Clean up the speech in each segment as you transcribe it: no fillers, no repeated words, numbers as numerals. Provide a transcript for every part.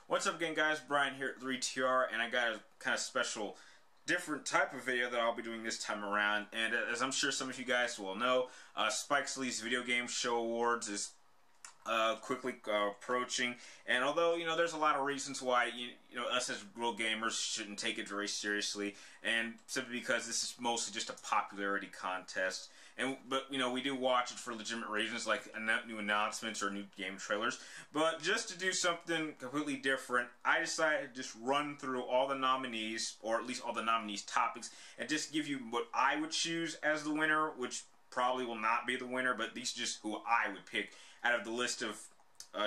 What's up again, guys? Brian here at 3TR, and I got a kind of special different type of video that I'll be doing this time around. And as I'm sure some of you guys will know, Spike Lee's Video Game Show Awards is quickly approaching, and although there's a lot of reasons why us as real gamers shouldn't take it very seriously, and simply because this is mostly just a popularity contest, but we do watch it for legitimate reasons like new announcements or new game trailers. But just to do something completely different, I decided to just run through all the nominees, or at least all the nominees' topics, and just give you what I would choose as the winner, which probably will not be the winner, but these are just who I would pick out of the list of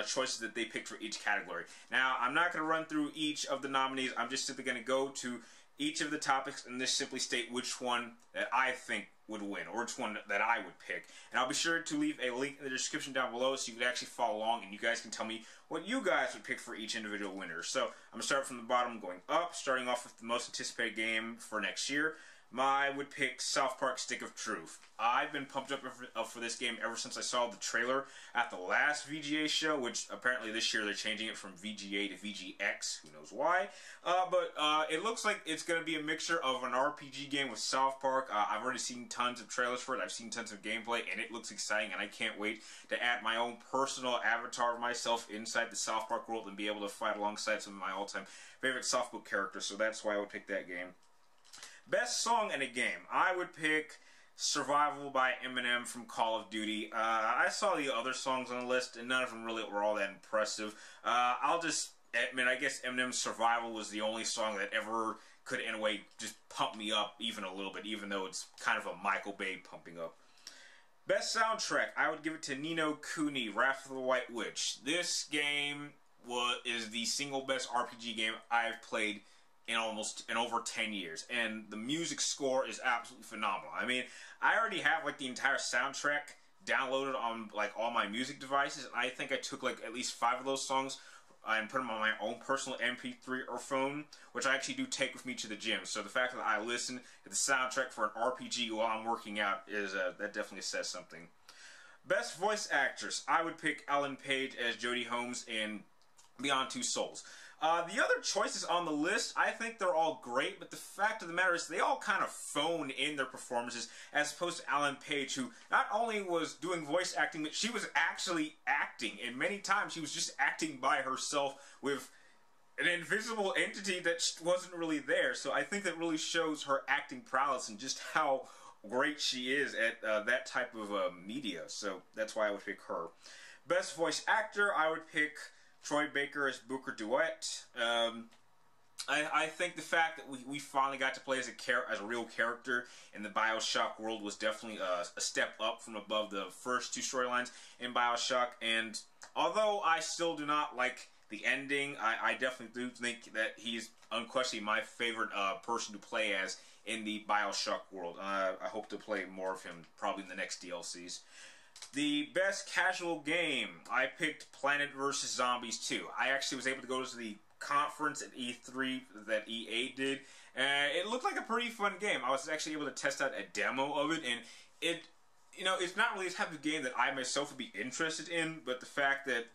choices that they picked for each category. Now, I'm not going to run through each of the nominees. I'm just simply going to go to each of the topics and just simply state which one that I think would win, or which one that I would pick. And I'll be sure to leave a link in the description down below so you can actually follow along and you guys can tell me what you guys would pick for each individual winner. So I'm going to start from the bottom going up, starting off with the most anticipated game for next year. I would pick South Park Stick of Truth. I've been pumped up for this game ever since I saw the trailer at the last VGA show, which apparently this year they're changing it from VGA to VGX. Who knows why? But it looks like it's going to be a mixture of an RPG game with South Park. I've already seen tons of trailers for it. I've seen tons of gameplay, and it looks exciting, and I can't wait to add my own personal avatar of myself inside the South Park world and be able to fight alongside some of my all-time favorite South Park characters, so that's why I would pick that game. Best song in a game, I would pick Survival by Eminem from Call of Duty. I saw the other songs on the list, and none of them really were all that impressive. I'll just admit, I guess Eminem's Survival was the only song that ever could, in a way, just pump me up even a little bit, even though it's kind of a Michael Bay pumping up. Best soundtrack, I would give it to Ni no Kuni, Wrath of the White Witch. This game is the single best RPG game I've played in over 10 years, and the music score is absolutely phenomenal. I mean, I already have like the entire soundtrack downloaded on like all my music devices, and I think I took like at least 5 of those songs and put them on my own personal MP3 or phone, which I actually do take with me to the gym. So the fact that I listen to the soundtrack for an RPG while I'm working out is that definitely says something. Best voice actress, I would pick Ellen Page as Jodie Holmes in Beyond Two Souls. The other choices on the list, I think they're all great, but the fact of the matter is they all kind of phone in their performances, as opposed to Ellen Page, who not only was doing voice acting, but she was actually acting, and many times she was just acting by herself with an invisible entity that wasn't really there. So I think that really shows her acting prowess and just how great she is at that type of media. So that's why I would pick her. Best voice actor, I would pick Troy Baker as Booker DeWitt. I think the fact that we finally got to play as a real character in the BioShock world was definitely a step up from above the first 2 storylines in BioShock. And although I still do not like the ending, I definitely do think that he's unquestionably my favorite person to play as in the BioShock world. I hope to play more of him probably in the next DLCs. The best casual game, I picked Planet vs. Zombies 2. I actually was able to go to the conference at E3 that EA did, and it looked like a pretty fun game. I was actually able to test out a demo of it, and it's not really the type of game that I myself would be interested in, but the fact that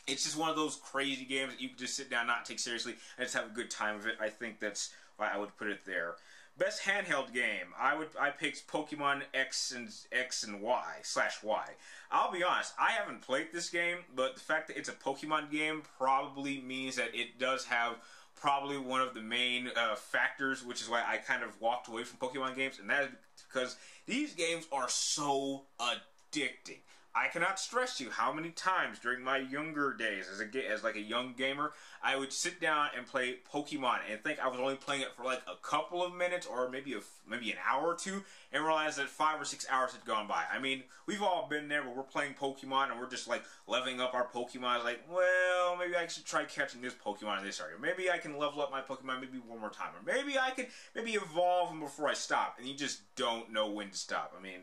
it's just one of those crazy games that you can just sit down, not take seriously, and just have a good time of it, I think that's why I would put it there. Best handheld game, I picked Pokemon X and Y/Y. I'll be honest, I haven't played this game, but the fact that it's a Pokemon game probably means that it does have probably one of the main factors, which is why I kind of walked away from Pokemon games, and that is because these games are so addicting. I cannot stress you how many times during my younger days as like a young gamer, I would sit down and play Pokemon and think I was only playing it for like a couple of minutes or maybe an hour or two, and realize that 5 or 6 hours had gone by. I mean, we've all been there where we're playing Pokemon and we're just like leveling up our Pokemon. Like, well, maybe I should try catching this Pokemon in this area. Maybe I can level up my Pokemon maybe one more time, or maybe I could evolve them before I stop. And you just don't know when to stop. I mean,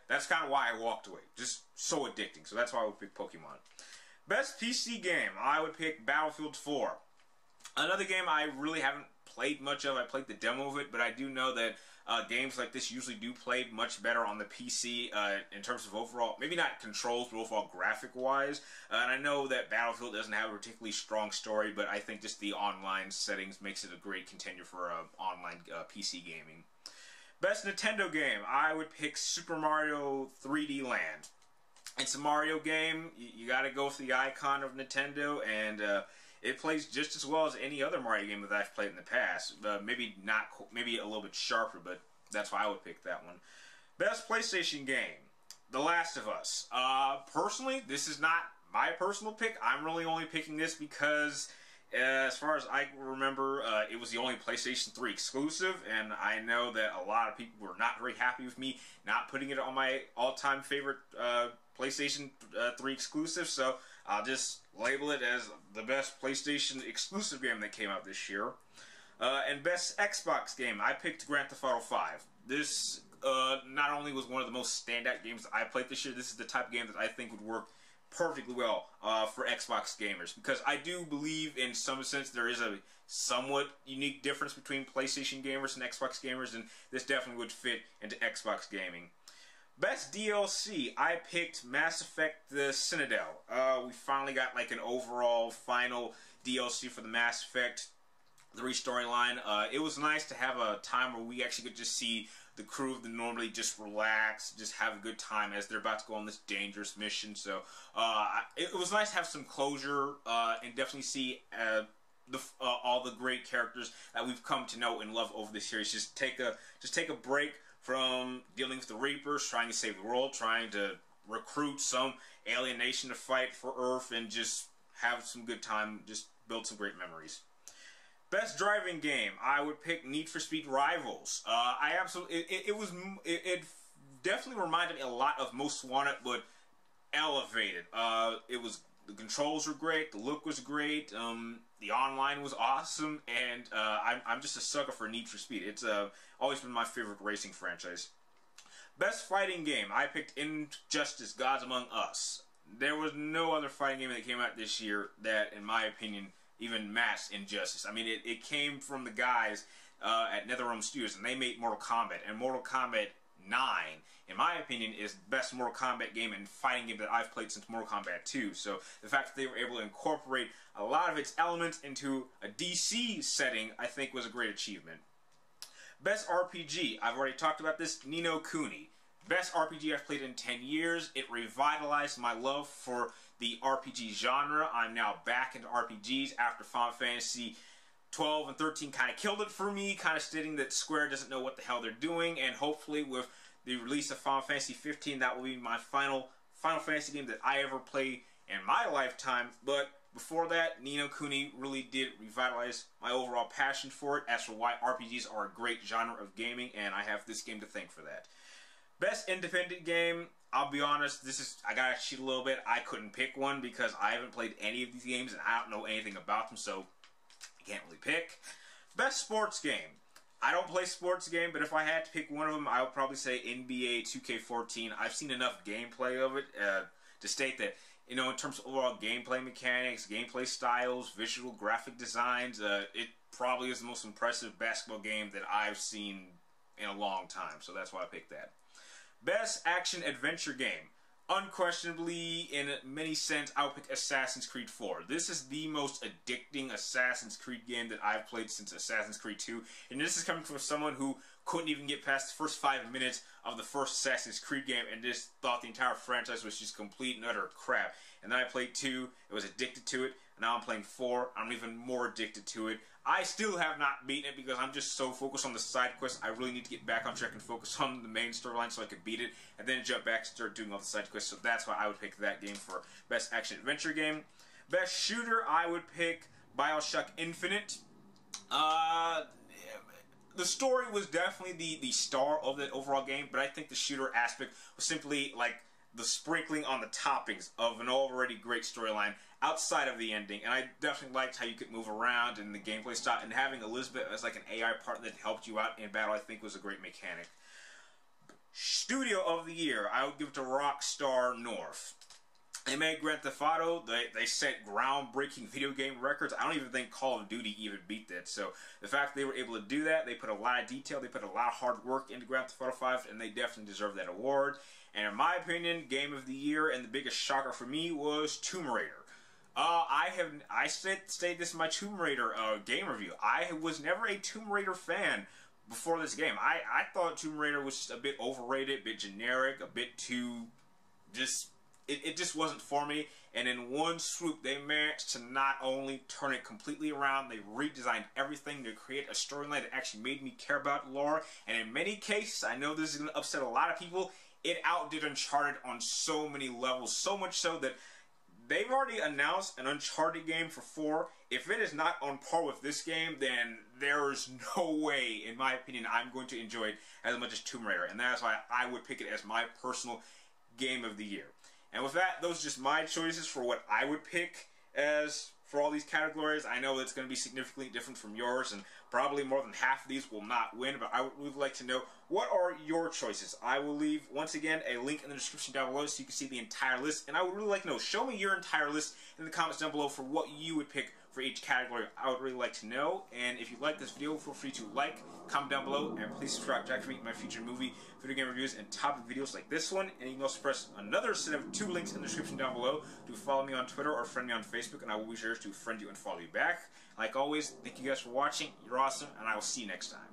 that's kind of why I walked away. Just so addicting. So that's why I would pick Pokemon. Best PC game, I would pick Battlefield 4. Another game I really haven't played much of. I played the demo of it, but I do know that games like this usually do play much better on the PC in terms of overall, maybe not controls, but overall graphic-wise. And I know that Battlefield doesn't have a particularly strong story, but I think just the online settings makes it a great contender for online PC gaming. Best Nintendo game, I would pick Super Mario 3D Land. It's a Mario game. You got to go with the icon of Nintendo, and it plays just as well as any other Mario game that I've played in the past. Maybe a little bit sharper, but that's why I would pick that one. Best PlayStation game, The Last of Us. Personally, this is not my personal pick. I'm really only picking this because, as far as I remember, it was the only PlayStation 3 exclusive, and I know that a lot of people were not very happy with me not putting it on my all-time favorite PlayStation 3 exclusive, so I'll just label it as the best PlayStation exclusive game that came out this year. And best Xbox game, I picked Grand Theft Auto 5. This not only was one of the most standout games I played this year, this is the type of game that I think would work perfectly well for Xbox gamers, because I do believe in some sense there is a somewhat unique difference between PlayStation gamers and Xbox gamers, and this definitely would fit into Xbox gaming. Best DLC, I picked Mass Effect the Citadel. We finally got like an overall final DLC for the Mass Effect 3 storyline. It was nice to have a time where we actually could just see the crew that normally just relax, just have a good time as they're about to go on this dangerous mission. So it was nice to have some closure and definitely see all the great characters that we've come to know and love over the series. Just take a break from dealing with the Reapers, trying to save the world, trying to recruit some alien nation to fight for Earth, and just have some good time, just build some great memories. Best driving game, I would pick Need for Speed Rivals. It definitely reminded me a lot of Most Wanted, but elevated. The controls were great, the look was great, the online was awesome, and I'm just a sucker for Need for Speed. It's always been my favorite racing franchise. Best fighting game, I picked Injustice: Gods Among Us. There was no other fighting game that came out this year that, in my opinion, even matched Injustice. I mean, it came from the guys at NetherRealm Studios, and they made Mortal Kombat, and Mortal Kombat 9, in my opinion, is the best Mortal Kombat game and fighting game that I've played since Mortal Kombat 2. So the fact that they were able to incorporate a lot of its elements into a DC setting, I think was a great achievement. Best RPG, I've already talked about this, Ni no Kuni. Best RPG I've played in 10 years. It revitalized my love for the RPG genre. I'm now back into RPGs after Final Fantasy 12 and 13 kind of killed it for me, kind of stating that Square doesn't know what the hell they're doing, and hopefully with the release of Final Fantasy 15, that will be my final Final Fantasy game that I ever play in my lifetime. But before that, Ni no Kuni really did revitalize my overall passion for it, as for why RPGs are a great genre of gaming, and I have this game to thank for that. Best independent game, I'll be honest, I gotta cheat a little bit. I couldn't pick one because I haven't played any of these games and I don't know anything about them, so I can't really pick. Best sports game. I don't play sports game, but if I had to pick one of them, I would probably say NBA 2K14. I've seen enough gameplay of it to state that, you know, in terms of overall gameplay mechanics, gameplay styles, visual graphic designs, it probably is the most impressive basketball game that I've seen in a long time, so that's why I picked that. Best action adventure game. Unquestionably, in many sense, I would pick Assassin's Creed 4. This is the most addicting Assassin's Creed game that I've played since Assassin's Creed 2. And this is coming from someone who couldn't even get past the first 5 minutes of the first Assassin's Creed game and just thought the entire franchise was just complete and utter crap. And then I played 2, I was addicted to it, and now I'm playing 4, I'm even more addicted to it. I still have not beaten it because I'm just so focused on the side quests. I really need to get back on track and focus on the main storyline so I can beat it, and then jump back and start doing all the side quests. So that's why I would pick that game for Best Action Adventure Game. Best Shooter, I would pick BioShock Infinite. The story was definitely the star of the overall game, but I think the shooter aspect was simply like the sprinkling on the toppings of an already great storyline outside of the ending, and I definitely liked how you could move around and the gameplay style, and having Elizabeth as like an AI partner that helped you out in battle, I think was a great mechanic. Studio of the Year, I would give it to Rockstar North. They made Grand Theft Auto. They set groundbreaking video game records. I don't even think Call of Duty even beat that. So the fact that they were able to do that, they put a lot of detail, they put a lot of hard work into Grand Theft Auto 5, and they definitely deserve that award. And in my opinion, Game of the Year and the biggest shocker for me was Tomb Raider. I stated this in my Tomb Raider game review. I was never a Tomb Raider fan before this game. I thought Tomb Raider was just a bit overrated, a bit generic, a bit too just... It just wasn't for me, and in one swoop, they managed to not only turn it completely around, they redesigned everything to create a storyline that actually made me care about lore, and in many cases, I know this is going to upset a lot of people, it outdid Uncharted on so many levels, so much so that they've already announced an Uncharted game for 4. If it is not on par with this game, then there is no way, in my opinion, I'm going to enjoy it as much as Tomb Raider, and that's why I would pick it as my personal Game of the Year. And with that, those are just my choices for what I would pick as for all these categories. I know it's going to be significantly different from yours, and probably more than half of these will not win, but I would like to know, what are your choices? I will leave, once again, a link in the description down below so you can see the entire list, and I would really like to know, show me your entire list in the comments down below for what you would pick for each category. I would really like to know, and if you like this video, feel free to like, comment down below, and please subscribe to activate my future movie, video game reviews, and topic videos like this one. And you can also press another set of 2 links in the description down below to follow me on Twitter or friend me on Facebook, and I will be sure to friend you and follow you back. Like always, thank you guys for watching. You're awesome, and I will see you next time.